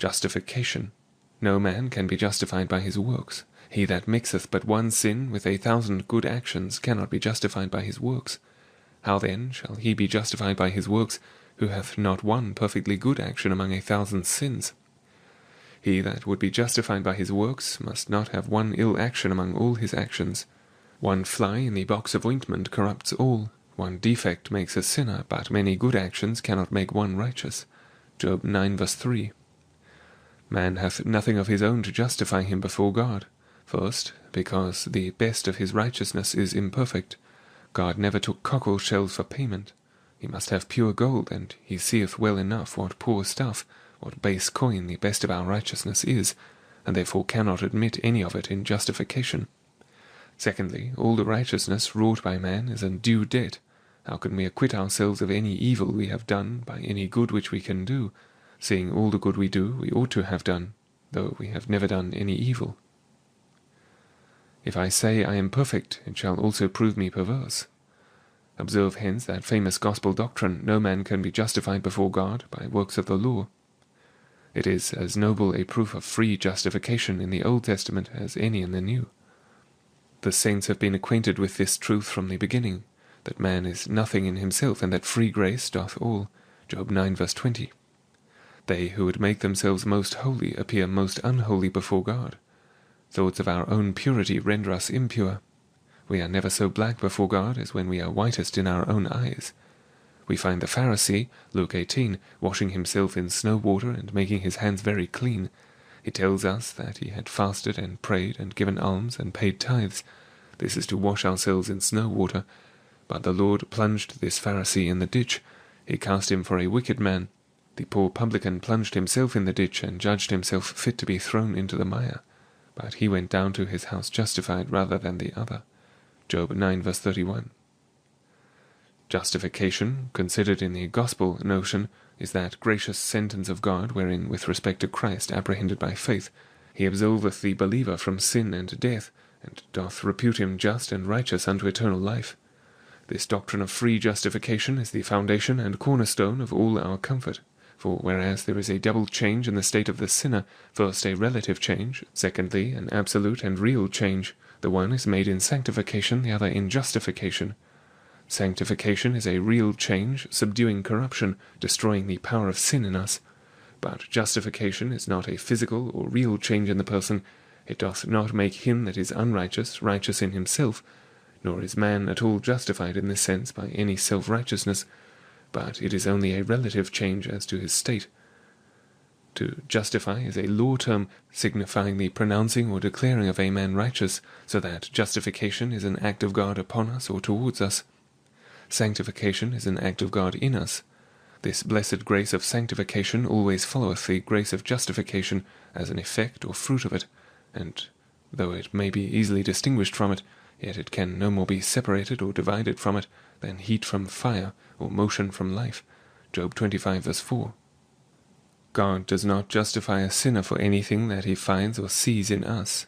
Justification. No man can be justified by his works. He that mixeth but one sin with 1,000 good actions cannot be justified by his works. How then shall he be justified by his works, who hath not one perfectly good action among 1,000 sins? He that would be justified by his works must not have one ill action among all his actions. One fly in the box of ointment corrupts all. One defect makes a sinner, but many good actions cannot make one righteous. Job 9 verse 3. Man hath nothing of his own to justify him before God. First, because the best of his righteousness is imperfect. God never took cockle shells for payment. He must have pure gold, and he seeth well enough what poor stuff, what base coin the best of our righteousness is, and therefore cannot admit any of it in justification. Secondly, all the righteousness wrought by man is a due debt. How can we acquit ourselves of any evil we have done by any good which we can do, seeing all the good we do we ought to have done, though we have never done any evil? If I say I am perfect, it shall also prove me perverse. Observe hence that famous gospel doctrine, no man can be justified before God by works of the law. It is as noble a proof of free justification in the Old Testament as any in the New. The saints have been acquainted with this truth from the beginning, that man is nothing in himself, and that free grace doth all. Job 9 verse 20. They who would make themselves most holy appear most unholy before God. Thoughts of our own purity render us impure. We are never so black before God as when we are whitest in our own eyes. We find the Pharisee, Luke 18, washing himself in snow water and making his hands very clean. He tells us that he had fasted and prayed and given alms and paid tithes. This is to wash ourselves in snow water. But the Lord plunged this Pharisee in the ditch. He cast him for a wicked man. The poor publican plunged himself in the ditch and judged himself fit to be thrown into the mire. But he went down to his house justified rather than the other. Job 9 verse 31. Justification, considered in the gospel notion, is that gracious sentence of God wherein, with respect to Christ apprehended by faith, he absolveth the believer from sin and death, and doth repute him just and righteous unto eternal life. This doctrine of free justification is the foundation and cornerstone of all our comfort. For whereas there is a double change in the state of the sinner, first a relative change, secondly an absolute and real change, the one is made in sanctification, the other in justification. Sanctification is a real change, subduing corruption, destroying the power of sin in us. But justification is not a physical or real change in the person. It doth not make him that is unrighteous righteous in himself, nor is man at all justified in this sense by any self-righteousness, but it is only a relative change as to his state. To justify is a law term signifying the pronouncing or declaring of a man righteous, so that justification is an act of God upon us or towards us. Sanctification is an act of God in us. This blessed grace of sanctification always followeth the grace of justification as an effect or fruit of it, and though it may be easily distinguished from it, yet it can no more be separated or divided from it than heat from fire or motion from life. Job 25 verse 4. God does not justify a sinner for anything that he finds or sees in us.